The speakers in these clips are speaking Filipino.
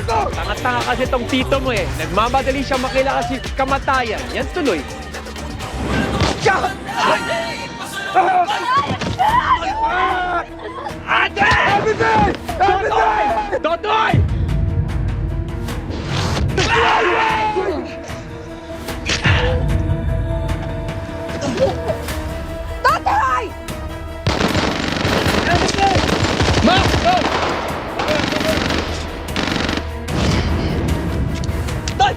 Tanga-tanga kasi tong tito mo eh. Nagmamadali siya makilala si kamatayan. Yan tuloy. Ate! Totoy! Totoy! Totoy! Ma! Toy!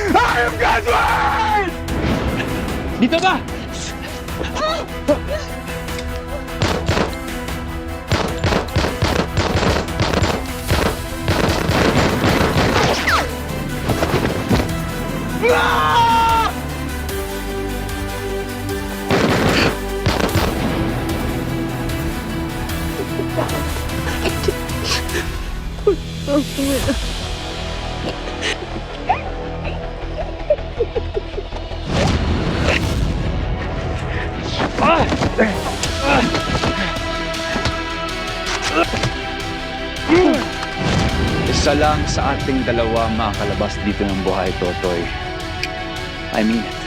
I am Godwin! Dito ba? Ah! Isa lang sa ating dalawa makakalabas dito ng buhay, Totoy. I mean it.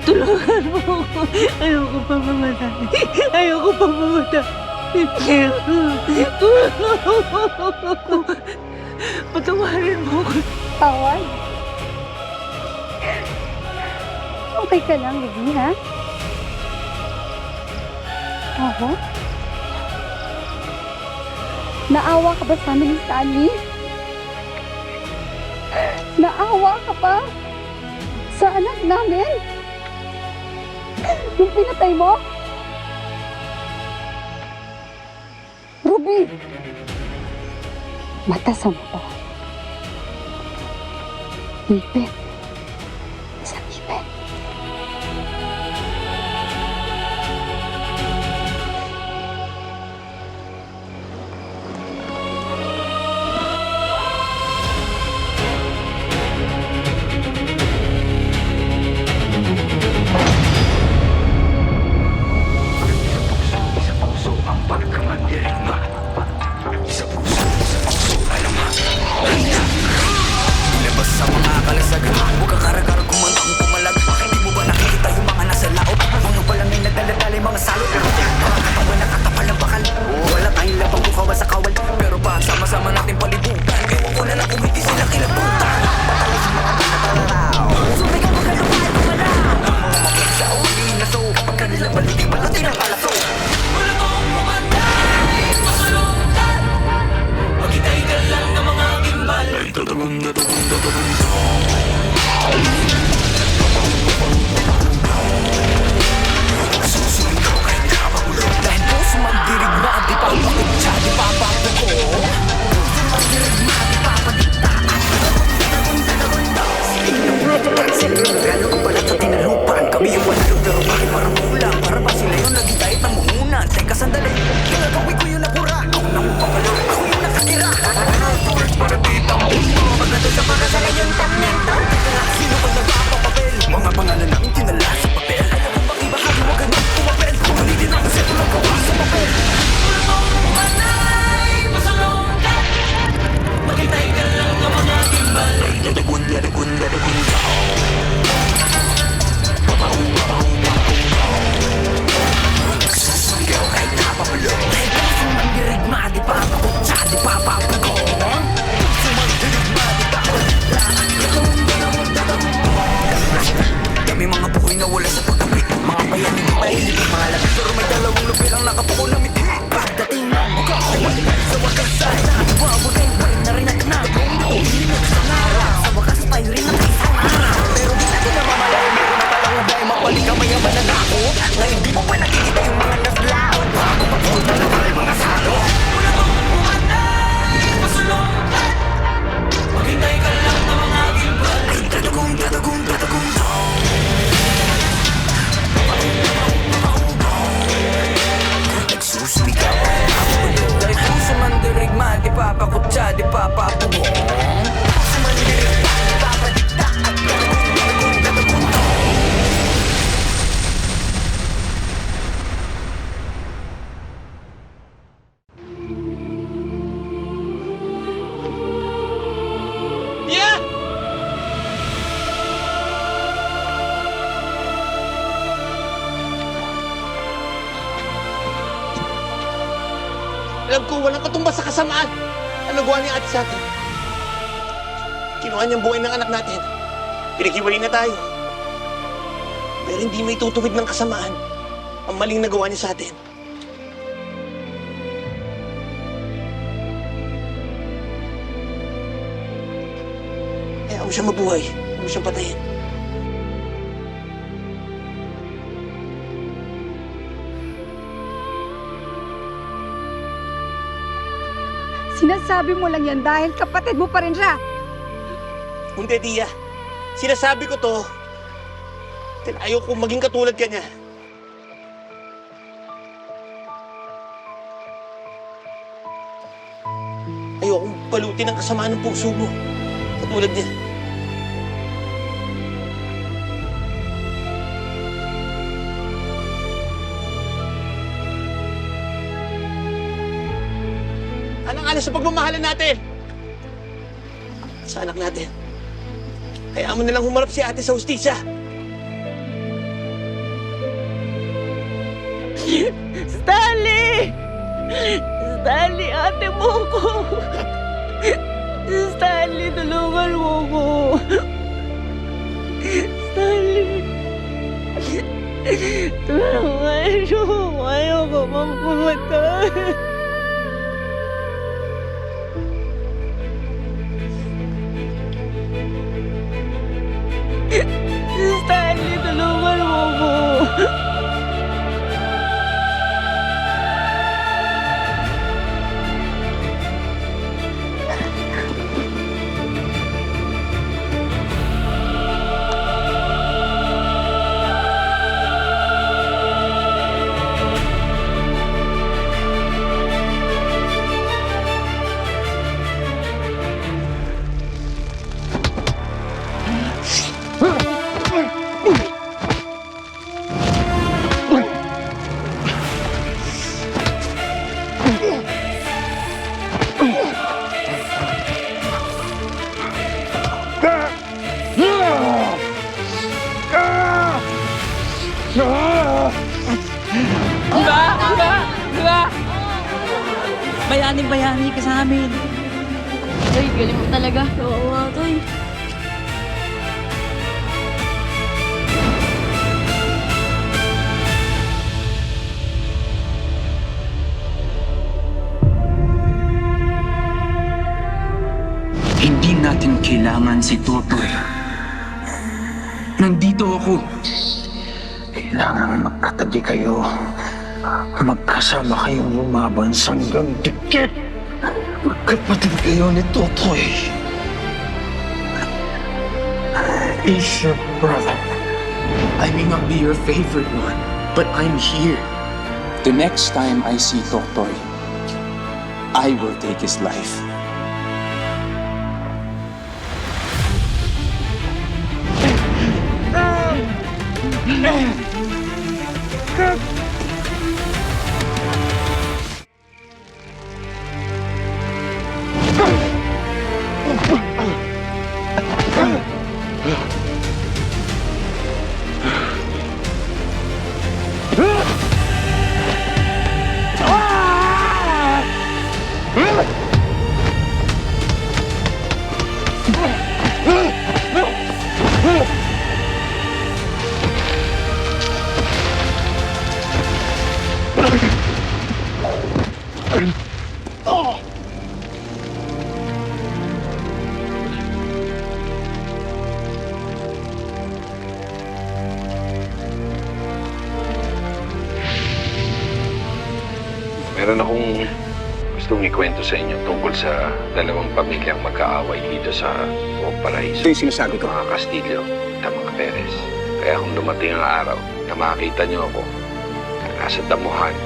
Tulungan mo ako. Ayoko pa mamatay. Ayoko pa mamatay. Patawarin mo ako. Tawad? Okay ka lang, Ruby, ha? Oo? Naawa ka ba sa amin ni Stanley? Naawa ka ba sa anak namin? Nung pinatay mo? Ruby! Mata sa mata. Ipit sa ipit. nawala sa pagkapi. Mga bayan hindi mahilig, mga labi pero may dalawang lupi lang nakapuko ng mithi. Pagdating ng muka ko, sa wakas ay nabubutin pa rin na rin at nabubutin sa harap. Sa wakas tayo rin ang isang harap. Pero di natin namamalayan, meron na palang nabay. Mapalik ka mayaman na ako. Ngayon di mo pa nakikita yung mga naslaon. Bago papunta na tayo mga salo. Wala bang pumatay, masulong. Maghintay ka lang na mga gilbal. Ay tatagong, tatagong, tatagong. Nagsusumigaw dahil puso man dirigma, di papakutsa, di papapubong. Puso man dirigma, di papadikta. At tatagong, tatagong. Alam ko, walang katumbas sa kasamaan. Ano gawa ni ate sa atin? Kinuha niyang buhay ng anak natin. Pinaghiwalay na tayo. Pero hindi may tutuwid ng kasamaan ang maling nagawa niya sa atin. Kaya mo siya mabuhay. Huwag mo siyang patayin. Sinasabi mo lang yan dahil kapatid mo pa rin siya. Hindi, Tia. Sinasabi ko to dahil ayoko maging katulad ka niya. Ayokong balutin ang kasamaan ng puso mo. Katulad niya. Alang-alang sa pagmamahalan natin. Sa anak natin. Kaya mo nalang humarap si ate sa hustisya. Stanley! Stanley, ate mo ko! Stanley, tulungan mo ko! Stanley! Tulungan mo! Ayoko mamatay! Stanley, tulungan mo ko! Bayani ka sa amin. Ay, galing mo talaga. Oo nga, Toy. Hindi natin kailangan si Totoy. Nandito ako. Kailangan magkatabi kayo. Magkasama kayong lumaban sa hanggang dikit. Magkapatid kayo ni Totoy. He's your brother. I may not be your favorite one, but I'm here. The next time I see Totoy, I will take his life. Meron akong gustong ikwento sa inyo tungkol sa dalawang pamilyang magkaaway dito sa Buong Paraiso. Ito yung sinasabi ko. Mga Castillo at mga Perez. Kaya kung dumating ang araw na makita niyo ako na nasa damuhan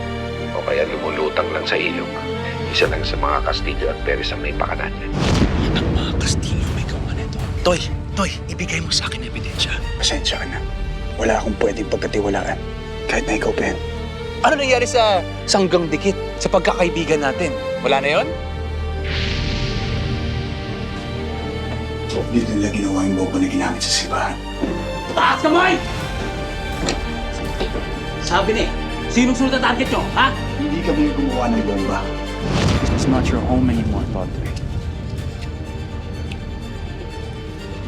o kaya lumulutang lang sa ilog, isa lang sa mga Castillo at Perez ang may pakanan yan. Ang mga Castillo may gawa nito. Toy, ibigay mo sa akin ebidensya. Pasensya ka na. Wala akong pwedeng pagkatiwalaan. Kahit na ikaw, Ben. Ano nangyari sa sanggang dikit sa pagkakaibigan natin? Wala na yon? Dito nila ginawa yung bomba na ginamit sa simbahan. Taas kamay! Sabi ni, sinong sunod na target nyo, ha? Hindi kami gumawa ng bomba. This is not your home anymore, Totoy.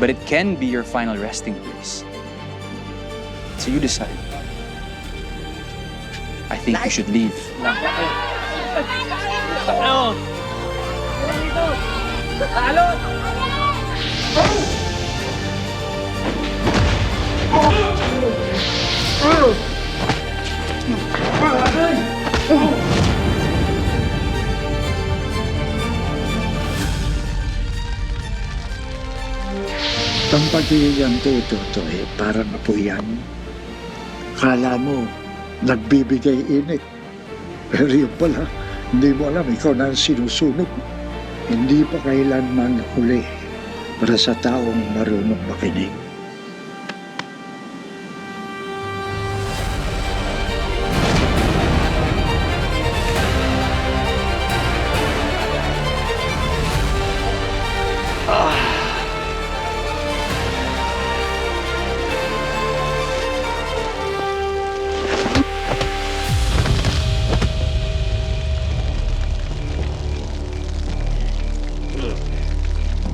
But it can be your final resting place. So you decide. I think you should leave. Ano? Alon! Ang pagiging tuto parang apoyan. Kala mo, nagbibigay init. Pero yun pala, hindi mo alam ikaw na ang sinusunog. Hindi pa kailanman huli para sa taong marunong makinig.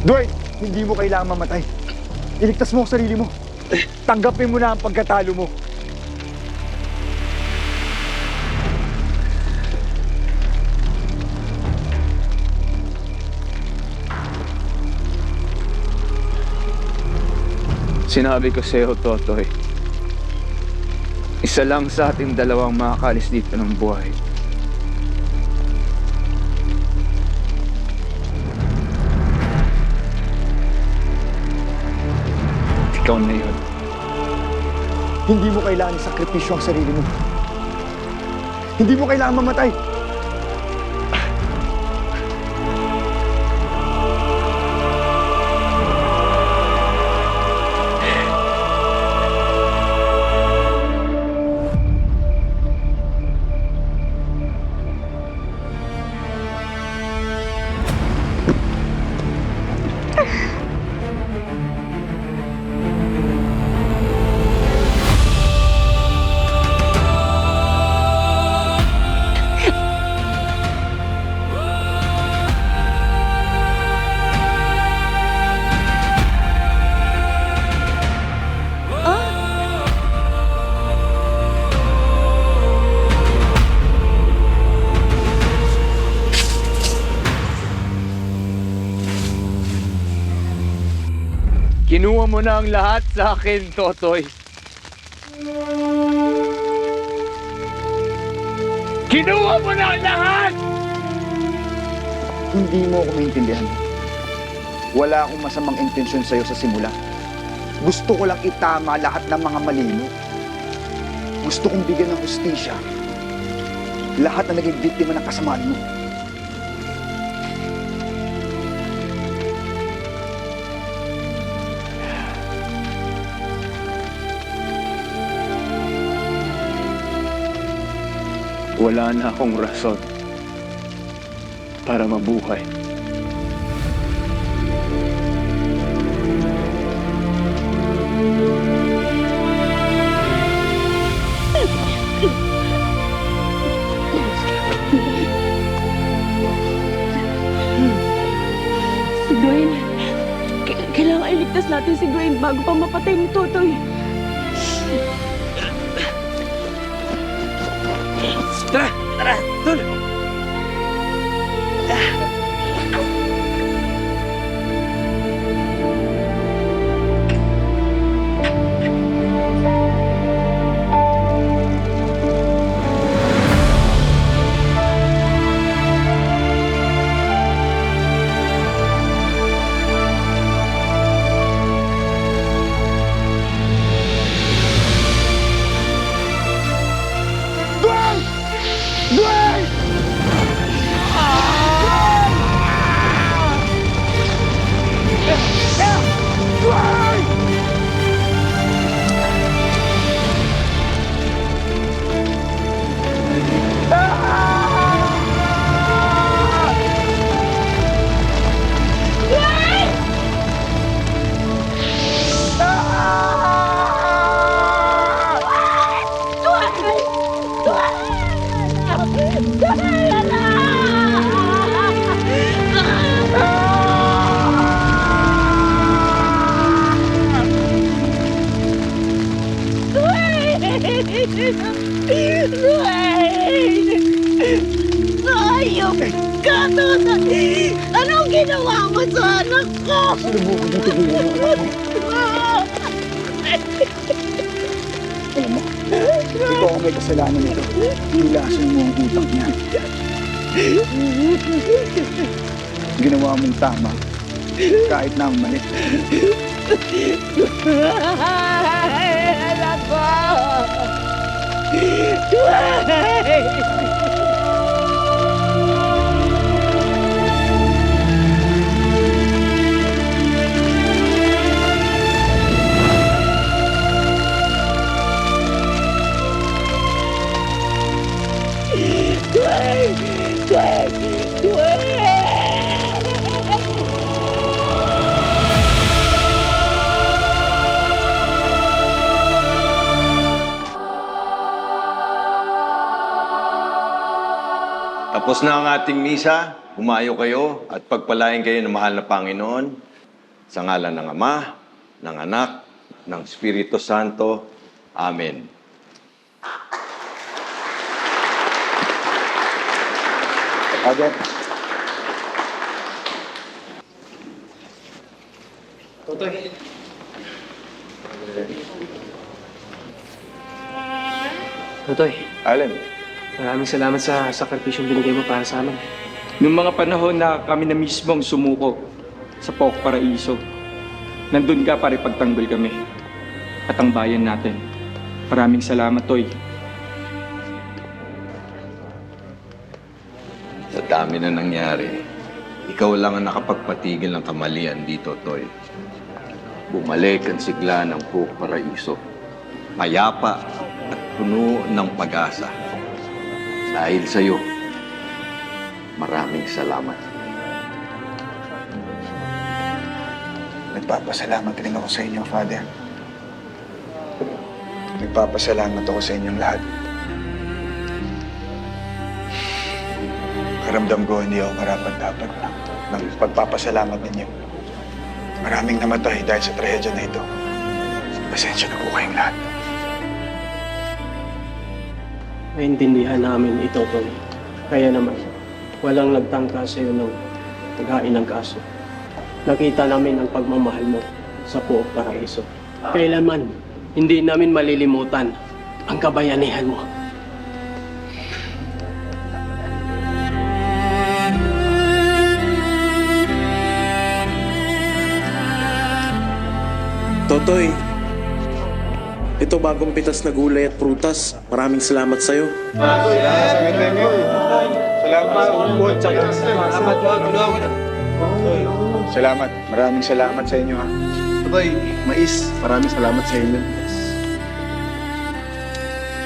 Dwight, hindi mo kailangan mamatay. Iligtas mo ang sarili mo. Tanggapin mo na ang pagkatalo mo. Sinabi ko sa'yo, Totoy. Isa lang sa ating dalawang makakalis dito ng buhay. Ikaw na yun. Hindi mo kailangan isakripisyo ang sarili mo. Hindi mo kailangan mamatay. Kinuha mo na ang lahat sa akin, Totoy. Kinuha mo na ang lahat! Hindi mo ako maintindihan. Wala akong masamang intensyon sa'yo sa simula. Gusto ko lang itama lahat ng mga mali mo. Gusto kong bigyan ng hustisya lahat na naging biktima ng kasamaan mo. Wala na akong rason para mabuhay. Si Dwayne, kailangan iligtas natin si Dwayne bago pa mapatay ni Totoy. Tara! Tara! Tol! Dwayne! Ayok ka, Totoy! Anong ginawa mo sa anak ko? Ikaw ang may kasalanan nito. Hilasin mo ang utak niya. Ginawa mong tama. Kahit na ang mali. Anak ko! Dwayne! Tapos na ang ating misa, humayo kayo at pagpalain kayo ng mahal na Panginoon sa ngalan ng Ama, ng Anak, ng Espiritu Santo. Amen. Father. Totoy. Totoy, Allen. maraming salamat sa sakripisyong binigay mo para sa amin. Noong mga panahon na kami na mismong sumuko sa Pook Paraiso, nandun ka para ipagtanggol kami at ang bayan natin. Maraming salamat, Toy. Sa dami na nangyari, ikaw lang ang nakapagpatigil ng kamalian dito, Toy. Bumalik ang sigla ng Pook Paraiso. Payapa at puno ng pag-asa. Dahil sa'yo, maraming salamat. Nagpapasalamat rin ako sa inyo, Father. Nagpapasalamat ako sa inyong lahat. Karamdam ko hindi ako karapat-dapat ng pagpapasalamat ninyo. Maraming namatay dahil sa trahedya na ito. Pasensya na po kayong lahat. Naintindihan namin ito, Toy. Kaya naman, walang nagtangka sa iyo ng paghain ng kaso. Nakita namin ang pagmamahal mo sa Pook Paraiso. Kailanman, hindi namin malilimutan ang kabayanihan mo. Totoy, ito bagong pitas na gulay at prutas. Maraming salamat sa'yo. Salamat. Maraming salamat sa inyo, ha. Totoy, Mais, maraming salamat sa inyo.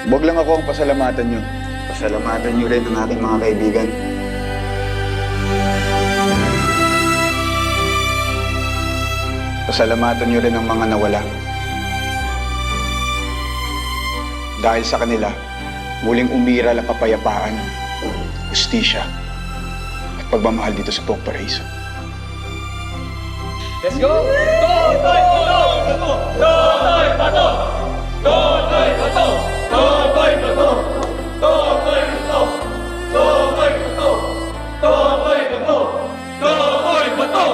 Huwag lang ako ang pasalamatan nyo. Pasalamatan nyo rin ang aking mga kaibigan. Pasalamatan nyo rin ang mga nawala. Dahil sa kanila, muling umiral ang kapayapaan, hustisya, at pagmamahal dito sa Pook Paraiso. Let's go! Totoy! Totoy! Pato! Totoy! Pato! Totoy! Pato! Totoy! Pato! Totoy! Pato! Totoy! Pato! Totoy! Pato!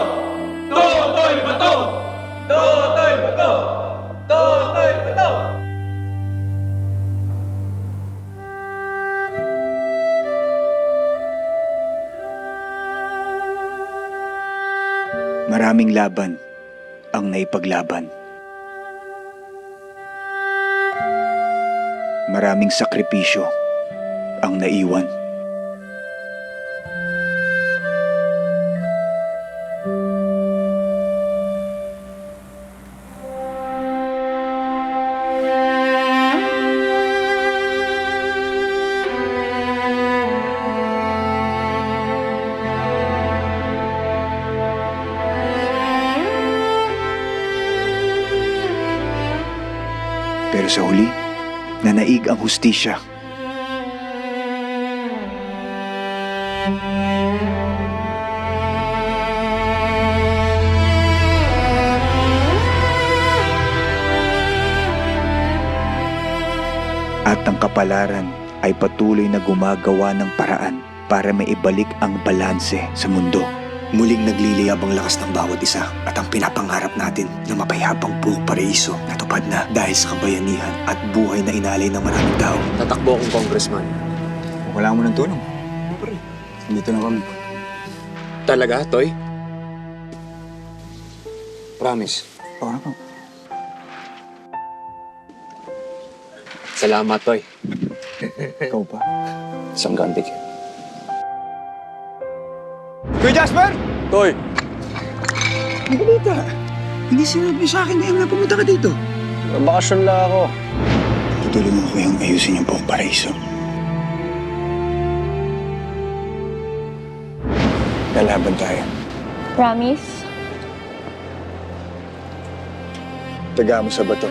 Totoy! Pato! Totoy! Pato! Totoy! Pato! Maraming laban ang naipaglaban. Maraming sakripisyo ang naiwan. Pero sa huli, nanaig ang hustisya. At ang kapalaran ay patuloy na gumagawa ng paraan para maibalik ang balanse sa mundo. Muling nagliliyab ang lakas ng bawat isa at ang pinapangarap natin na mapayapang buong paraiso natupad na dahil sa kabayanihan at buhay na inalay ng maraming tao. Tatakbo akong congressman. Wala mo ng tulong. Dito na kami. Talaga, Toy? Promise. Oo. Salamat, Toy. Ikaw pa. Isang ganti. Kuya Jasper! Toy! Ang balita. Hindi sinabi sa akin na pumunta ka dito. Bakasyon lang ako. Tutulungan ko yung ayusin yung buong paraiso. Lalaban tayo. Promise? Taga mo sa bato.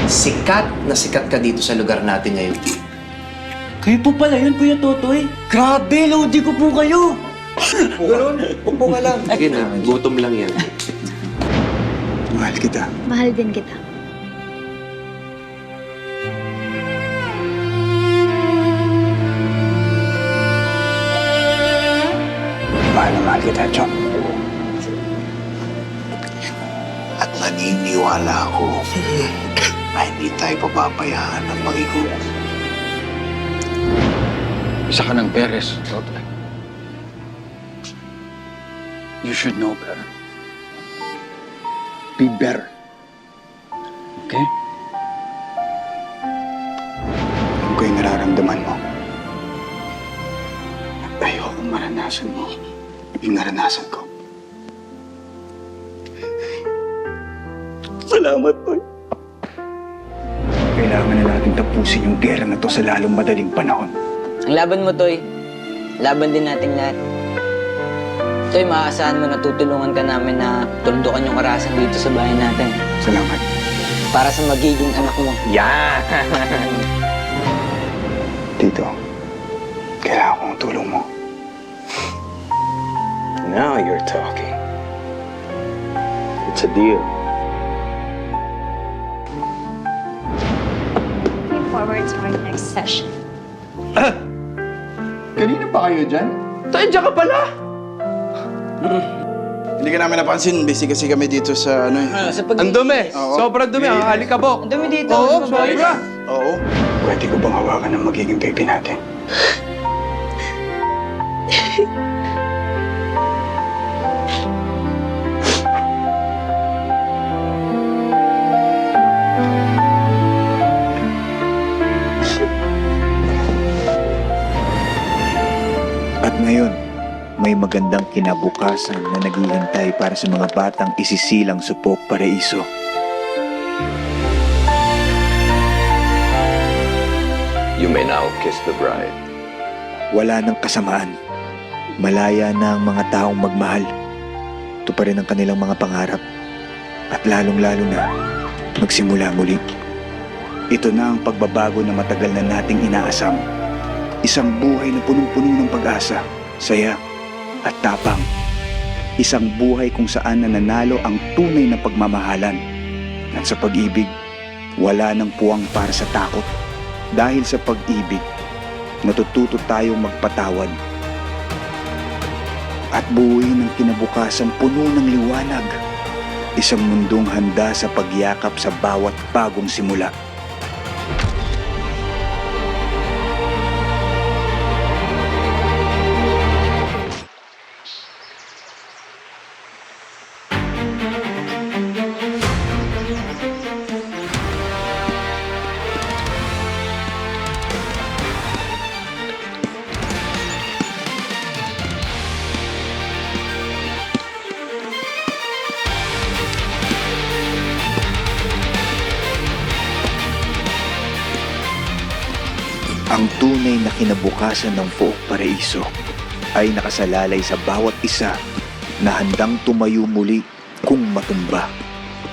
Sikat na sikat ka dito sa lugar natin ngayon. Kayo po pala yun, Kuya Totoy. Grabe, Lodi ko po kayo! Ganun? Upo ka lang. Sige na, gutom lang yan. Mahal kita. Mahal din kita. Mahal na mahal kita, Chong. At naniniwala ako na hindi tayo papabayaan ng mag-igup. Isa ka ng Perez, Totoy. You should know better. Be better. Okay? Alam ko yung nararamdaman mo. Ayokong maranasan mo yung naranasan ko. Salamat, Toy. Kailangan na natin tapusin yung gera na to sa lalong madaling panahon. Ang laban mo, Toy. Laban din nating lahat. Toy, maaasahan mo na tutulungan ka namin na tundukan yung karahasan dito sa bahay natin. Salamat. Para sa magiging anak mo. Yan! Tito, kailangan kong tulong mo. Now you're talking. It's a deal. Looking forward to our next session. Kanina pa kayo dyan? Toy, diyan ka pala! Hindi ka namin napansin, busy kasi kami dito sa ano eh. Ang dumi! Oo. Sobrang dumi, ang alikabok! Ang dumi dito. Oo, sobra! Oo. Pwede ko bang hawakan ng magiging baby natin? At ngayon, may magandang kinabukasan na naghihintay para sa mga batang isisilang sa Pook Paraiso. You may now kiss the bride. Wala nang kasamaan. Malaya na ang mga taong magmahal. Ito pa rin ang kanilang mga pangarap. At lalong-lalo na, magsimula muli. Ito na ang pagbabago na matagal na nating inaasam. Isang buhay na punong-puno ng pag-asa, saya, at tapang. Isang buhay kung saan nananalo ang tunay na pagmamahalan. At sa pag-ibig, wala nang puwang para sa takot. Dahil sa pag-ibig, natututo tayong magpatawad. At buuin ang kinabukasan puno ng liwanag. Isang mundong handa sa pagyakap sa bawat bagong simula. Ang tunay na kinabukasan ng Pook Paraiso ay nakasalalay sa bawat isa na handang tumayo muli kung matumba,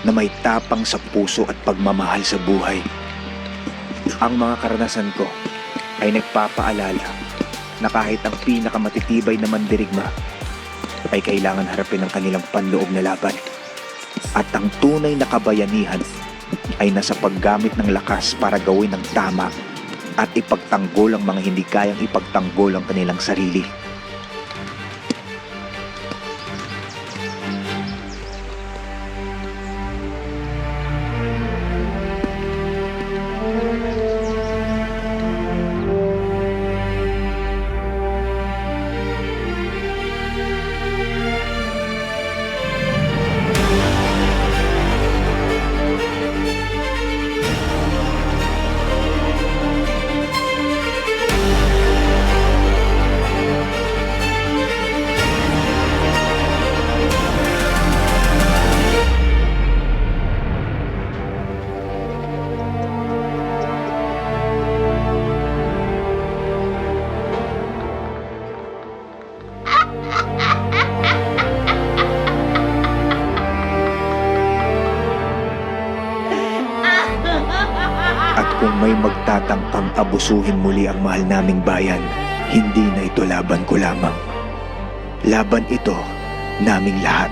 na may tapang sa puso at pagmamahal sa buhay. Ang mga karanasan ko ay nagpapaalala na kahit ang pinakamatitibay na mandirigma ay kailangan harapin ang kanilang panloob na laban. At ang tunay na kabayanihan ay nasa paggamit ng lakas para gawin ang tama at ipagtanggol ang mga hindi kayang ipagtanggol ang kanilang sarili. At kung may magtatangkang abusuhin muli ang mahal naming bayan, hindi na ito laban ko lamang. Laban ito naming lahat.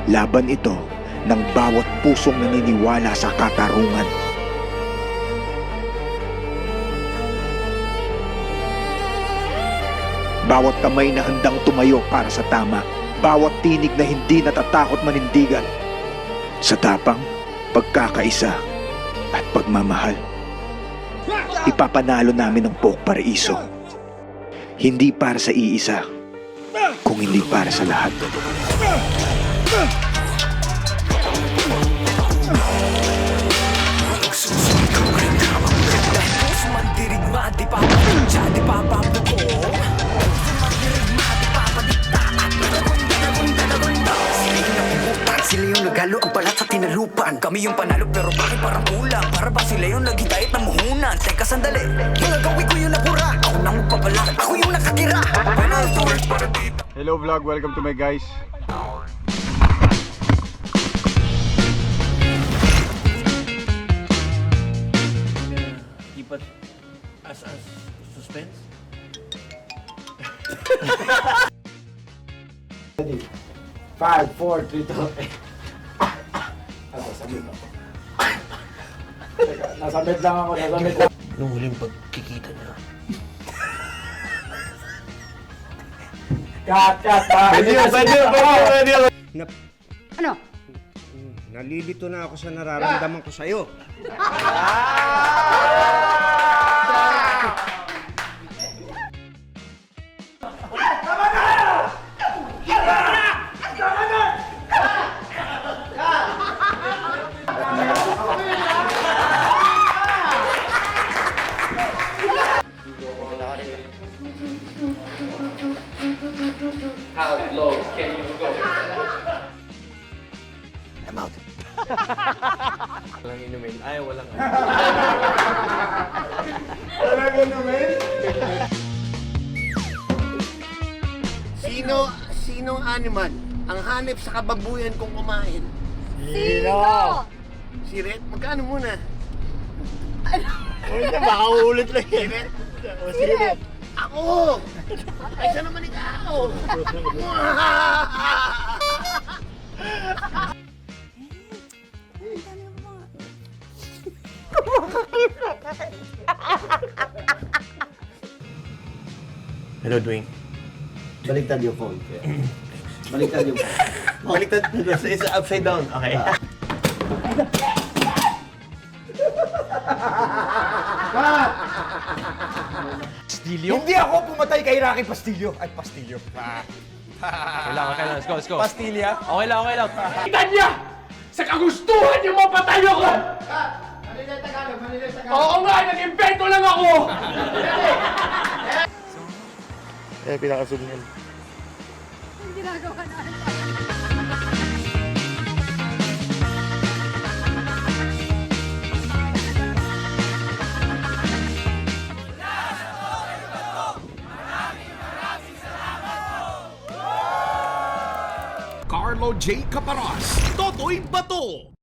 Laban ito ng bawat pusong naniniwala sa katarungan. Bawat kamay na handang tumayo para sa tama. Bawat tinig na hindi natatakot manindigan. Sa tapang, pagkakaisa, at pagmamahal. Ipapanalo namin ang Pook Paraiso. Hindi para sa iisa, kung hindi para sa lahat. Sila yung nagalo ang balat sa tinalupan. Kami yung panalo pero bakit parang kulang? Para ba sila yung naghitayat ng muhunan? Teka sandali, mga gawin ko yung nabura. Ako nang magpapala, ako yung nakatira. Hello vlog, welcome to my guys. Keep it as suspense. Ready? 5, 4, 3, 2, Nasabit ako. Teka, nasabit lang ako, nasabit lang. Nung huling pagkikita niya. Cut! Pwede. Ano? Nalilito na ako sa nararamdaman ko sa'yo. How low can you go? I'm out. Walang inumin. Ay, walang Walang inumin? Sinong animal ang hanip sa kababuyan kong kumain? Sino? Si Red? Magkano muna? Uy, baka ulit lang yan. Si Red? Si Red? Ako! Ay, saan naman ikaw? Hello, Dwayne. Baliktad yung phone. Baliktad yung phone. Baliktad. It's upside down. Okay. Pastilyo? Hindi ako pumatay kay Rocky Pastilyo. Ay, Pastilyo. Kailangan. Let's go. Pastilya? Okay lang. Kita niya! Sa kagustuhan niyo mapatay ako! Oo nga, nag-invento lang ako! Pinakasubngan. Ang ginagawa natin. Carlo J. Caparas, Totoy Bato.